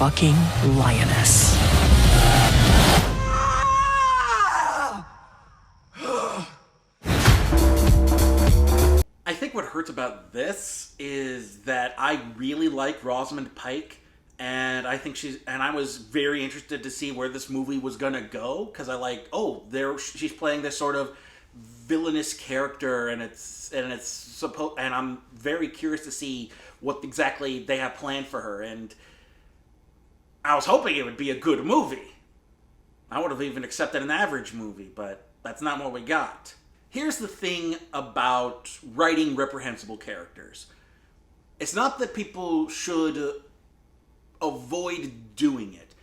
fucking lioness. I think what hurts about this is that I really like Rosamund Pike, and I think I was very interested to see where this movie was gonna go, because I like, she's playing this sort of villainous character, and I'm very curious to see what exactly they have planned for her, and I was hoping it would be a good movie. I would have even accepted an average movie, but that's not what we got. Here's the thing about writing reprehensible characters. It's not that people should avoid doing it.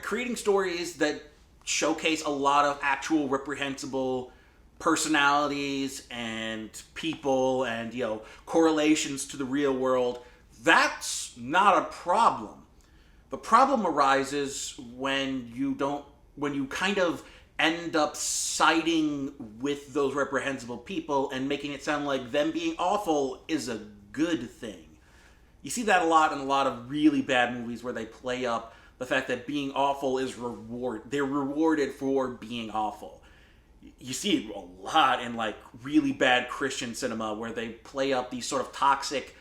Creating stories that showcase a lot of actual reprehensible personalities and people and, correlations to the real world, that's not a problem. The problem arises when you kind of end up siding with those reprehensible people and making it sound like them being awful is a good thing. You see that a lot in a lot of really bad movies where they play up the fact that being awful is they're rewarded for being awful. You see it a lot in like really bad Christian cinema where they play up these sort of toxic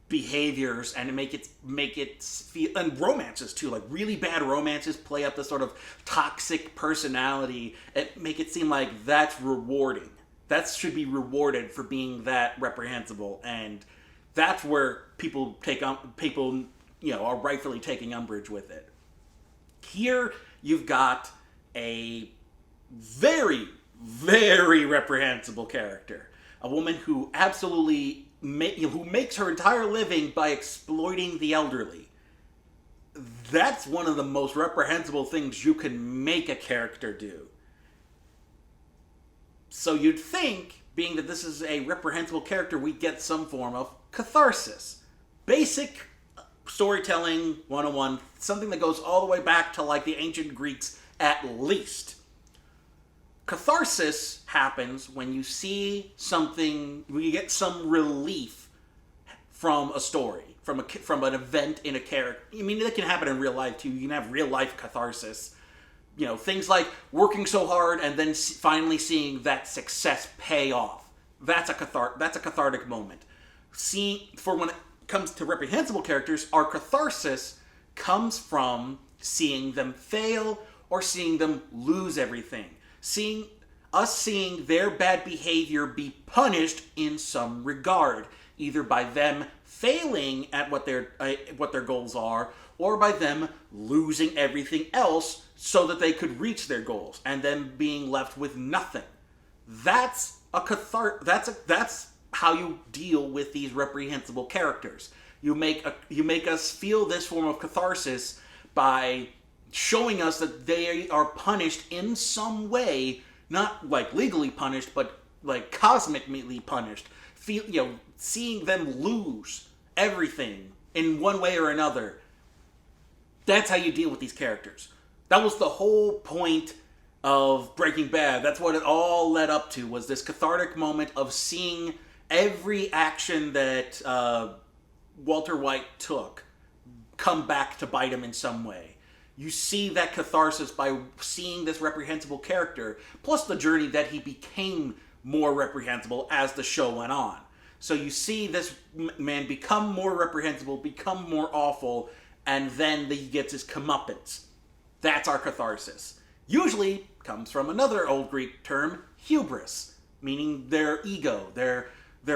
behaviors and make it feel, and romances too, like really bad romances play up this sort of toxic personality and make it seem like that's rewarding. That should be rewarded for being that reprehensible, and that's where people are rightfully taking umbrage with it. Here you've got a very, very reprehensible character, a woman who absolutely who makes her entire living by exploiting the elderly. That's one of the most reprehensible things you can make a character do. So you'd think, being that this is a reprehensible character, we get some form of catharsis. Basic storytelling 101, something that goes all the way back to like the ancient Greeks at least. Catharsis happens when you see something, when you get some relief from a story, from an event in a character. I mean, that can happen in real life too. You can have real life catharsis. Things like working so hard and then finally seeing that success pay off. That's a cathartic moment. For when it comes to reprehensible characters, our catharsis comes from seeing them fail or seeing them lose everything. Seeing their bad behavior be punished in some regard, either by them failing at what their goals are, or by them losing everything else so that they could reach their goals, and them being left with nothing. That's how you deal with these reprehensible characters. You make us feel this form of catharsis by showing us that they are punished in some way, not like legally punished, but like cosmically punished. Seeing them lose everything in one way or another. That's how you deal with these characters. That was the whole point of Breaking Bad. That's what it all led up to, was this cathartic moment of seeing every action that Walter White took come back to bite him in some way. You see that catharsis by seeing this reprehensible character, plus the journey that he became more reprehensible as the show went on. So you see this man become more reprehensible, become more awful, and then he gets his comeuppance. That's our catharsis. Usually comes from another old Greek term, hubris, meaning their ego, their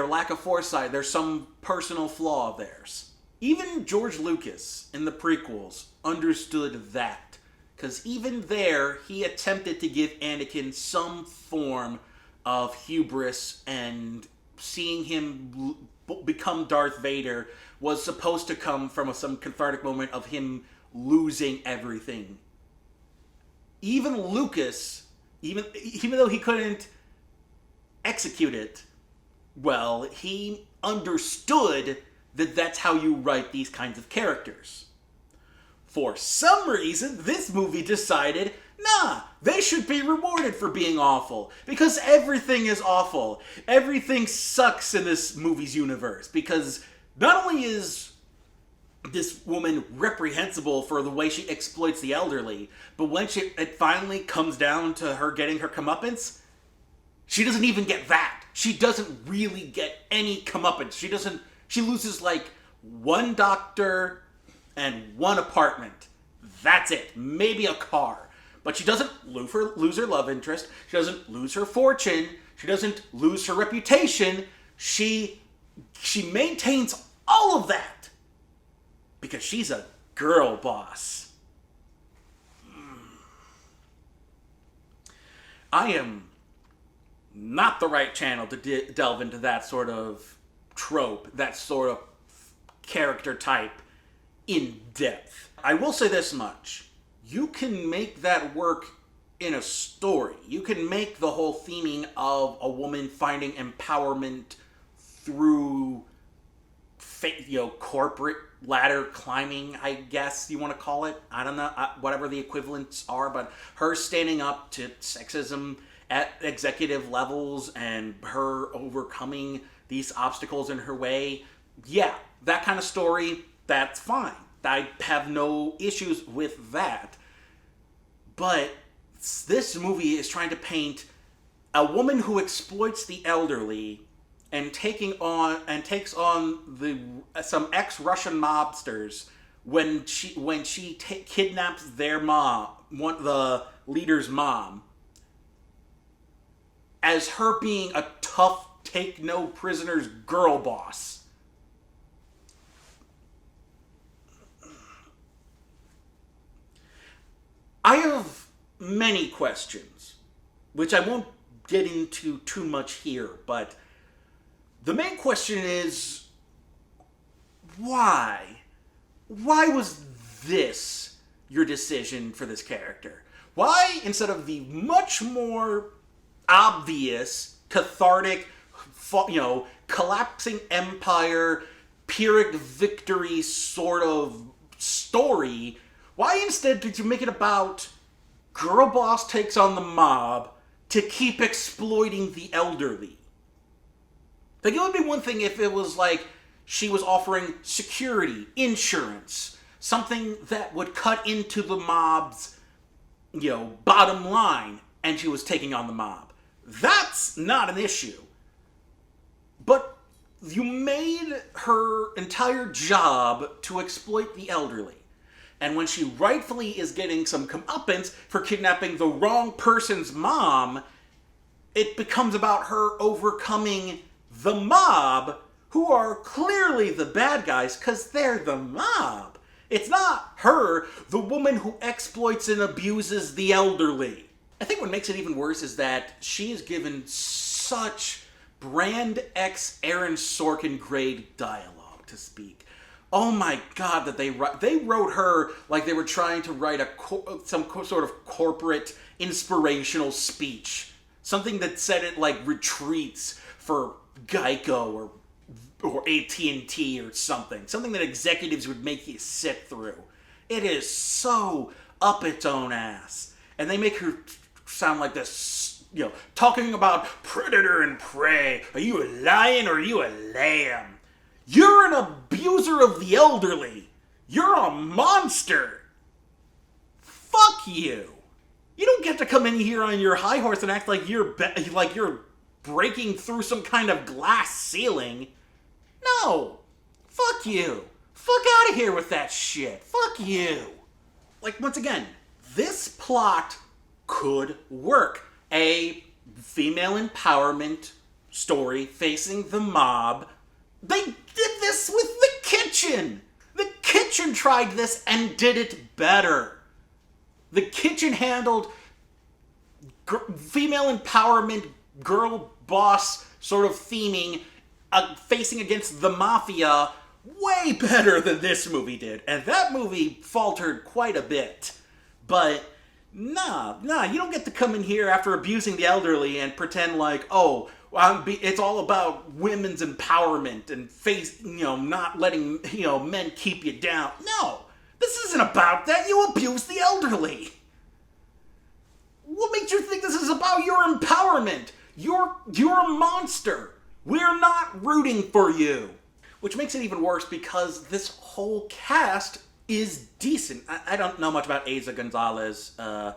lack of foresight, there's some personal flaw of theirs. Even George Lucas in the prequels understood that, because even there he attempted to give Anakin some form of hubris, and seeing him become Darth Vader was supposed to come from some cathartic moment of him losing everything. Even Lucas, even though he couldn't execute it well, he understood that that's how you write these kinds of characters. For some reason, this movie decided, nah, they should be rewarded for being awful. Because everything is awful. Everything sucks in this movie's universe. Because not only is this woman reprehensible for the way she exploits the elderly. But when it finally comes down to her getting her comeuppance, she doesn't even get that. She doesn't really get any comeuppance. She loses like one doctor and one apartment. That's it. Maybe a car. But she doesn't lose her love interest. She doesn't lose her fortune. She doesn't lose her reputation. She maintains all of that because she's a girl boss. I am not the right channel to delve into that sort of trope, that sort of character type in depth. I will say this much. You can make that work in a story. You can make the whole theming of a woman finding empowerment through, corporate ladder climbing, I guess you want to call it. I don't know, whatever the equivalents are, but her standing up to sexism at executive levels and her overcoming these obstacles in her way. Yeah, that kind of story, that's fine. I have no issues with that. But this movie is trying to paint a woman who exploits the elderly and takes on some ex-Russian mobsters when she kidnaps their mom, the leader's mom, as her being a tough, take no prisoners girl boss. I have many questions, which I won't get into too much here, but the main question is, why? Why was this your decision for this character? Why, instead of the much more obvious, cathartic, collapsing empire, Pyrrhic victory sort of story, why instead did you make it about girl boss takes on the mob to keep exploiting the elderly? Like, it would be one thing if it was like she was offering security, insurance, something that would cut into the mob's, bottom line, and she was taking on the mob. That's not an issue. But you made her entire job to exploit the elderly. And when she rightfully is getting some comeuppance for kidnapping the wrong person's mom, it becomes about her overcoming the mob, who are clearly the bad guys because they're the mob. It's not her, the woman who exploits and abuses the elderly. I think what makes it even worse is that she is given such Brand X Aaron Sorkin grade dialogue to speak. Oh my god, that they wrote her like they were trying to write some sort of corporate inspirational speech. Something that said it like retreats for Geico or AT&T or something. Something that executives would make you sit through. It is so up its own ass. And they make her sound like this, talking about predator and prey. Are you a lion or are you a lamb? You're an abuser of the elderly. You're a monster. Fuck you. You don't get to come in here on your high horse and act like you're breaking through some kind of glass ceiling. No. Fuck you. Fuck out of here with that shit. Fuck you. Like, once again, this plot could work. A female empowerment story facing the mob. They did this with The Kitchen. The Kitchen tried this and did it better. The Kitchen handled female empowerment, girl boss sort of theming, facing against the mafia way better than this movie did. And that movie faltered quite a bit. But nah, you don't get to come in here after abusing the elderly and pretend like, it's all about women's empowerment and not letting, men keep you down. No, this isn't about that. You abuse the elderly. What makes you think this is about your empowerment? You're a monster. We're not rooting for you. which makes it even worse because this whole cast is decent. I don't know much about Eiza Gonzalez. I'm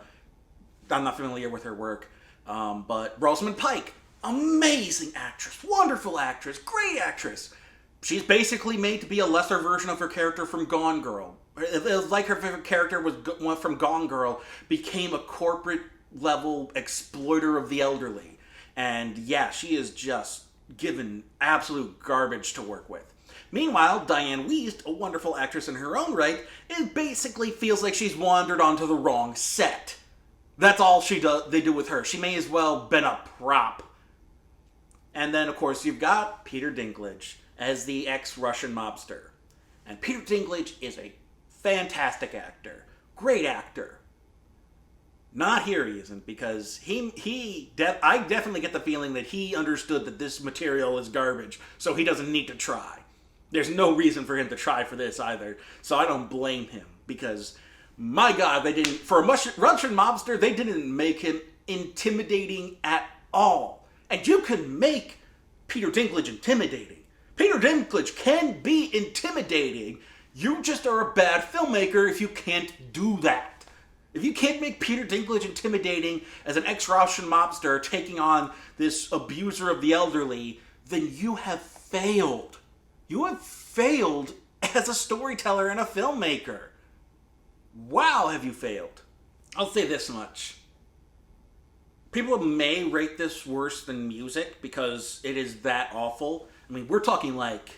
not familiar with her work. But Rosamund Pike, amazing actress, wonderful actress, great actress. She's basically made to be a lesser version of her character from Gone Girl. It was like her character was from Gone Girl became a corporate level exploiter of the elderly. And yeah, she is just given absolute garbage to work with. Meanwhile, Diane Wiest, a wonderful actress in her own right, it basically feels like she's wandered onto the wrong set. That's all they do with her. She may as well been a prop. And then, of course, you've got Peter Dinklage as the ex-Russian mobster. And Peter Dinklage is a fantastic actor. Great actor. Not here he isn't, because I definitely get the feeling that he understood that this material is garbage, so he doesn't need to try. There's no reason for him to try for this either, so I don't blame him, because, my God, for a Russian mobster, they didn't make him intimidating at all. And you can make Peter Dinklage intimidating. Peter Dinklage can be intimidating. You just are a bad filmmaker if you can't do that. If you can't make Peter Dinklage intimidating as an ex-Russian mobster taking on this abuser of the elderly, then you have failed. You have failed as a storyteller and a filmmaker. Wow, have you failed. I'll say this much. People may rate this worse than music because it is that awful. I mean, we're talking like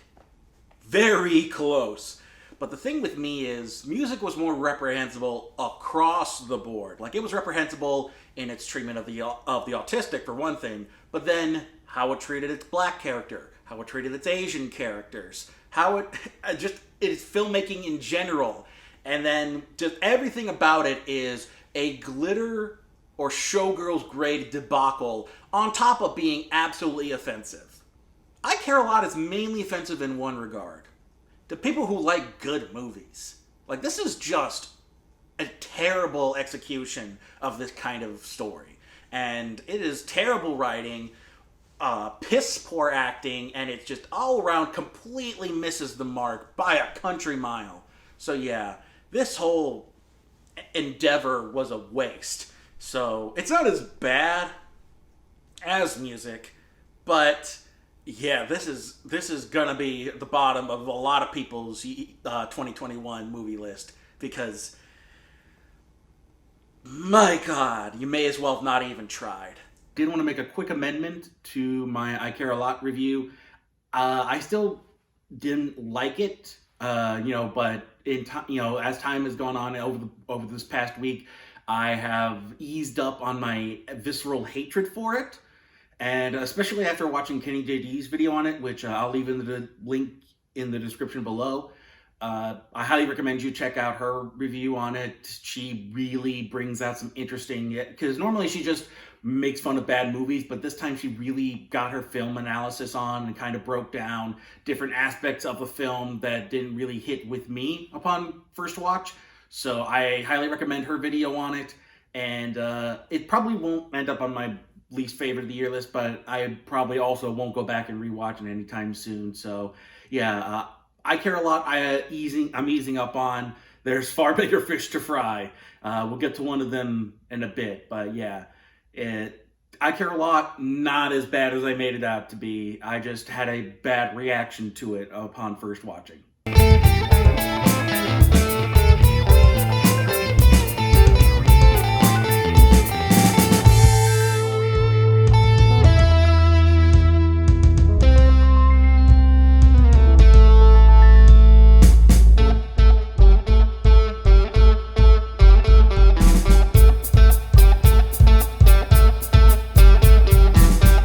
very close. But the thing with me is music was more reprehensible across the board. Like, it was reprehensible in its treatment of the autistic, for one thing, but then how it treated its black character, how it treated its Asian characters, how it is filmmaking in general. And then just everything about it is a glitter or showgirls grade debacle on top of being absolutely offensive. I Care a Lot is mainly offensive in one regard. To people who like good movies. Like, this is just a terrible execution of this kind of story. And it is terrible writing, piss poor acting, and it just all around completely misses the mark by a country mile. So yeah, this whole endeavor was a waste. So it's not as bad as music, but yeah, this is gonna be the bottom of a lot of people's 2021 movie list, because my God, you may as well have not even tried. Did want to make a quick amendment to my I Care a Lot review. I still didn't like it, but as time has gone on over this past week, I have eased up on my visceral hatred for it. And especially after watching Kenny JD's video on it, which I'll leave in the link in the description below. I highly recommend you check out her review on it. She really brings out some interesting, because normally she just makes fun of bad movies, but this time she really got her film analysis on and kind of broke down different aspects of the film that didn't really hit with me upon first watch. So I highly recommend her video on it. And it probably won't end up on my least favorite of the year list, but I probably also won't go back and rewatch it anytime soon. So yeah, I Care a Lot. I'm easing up on. There's far bigger fish to fry. We'll get to one of them in a bit, but yeah, I Care a Lot, not as bad as I made it out to be. I just had a bad reaction to it upon first watching.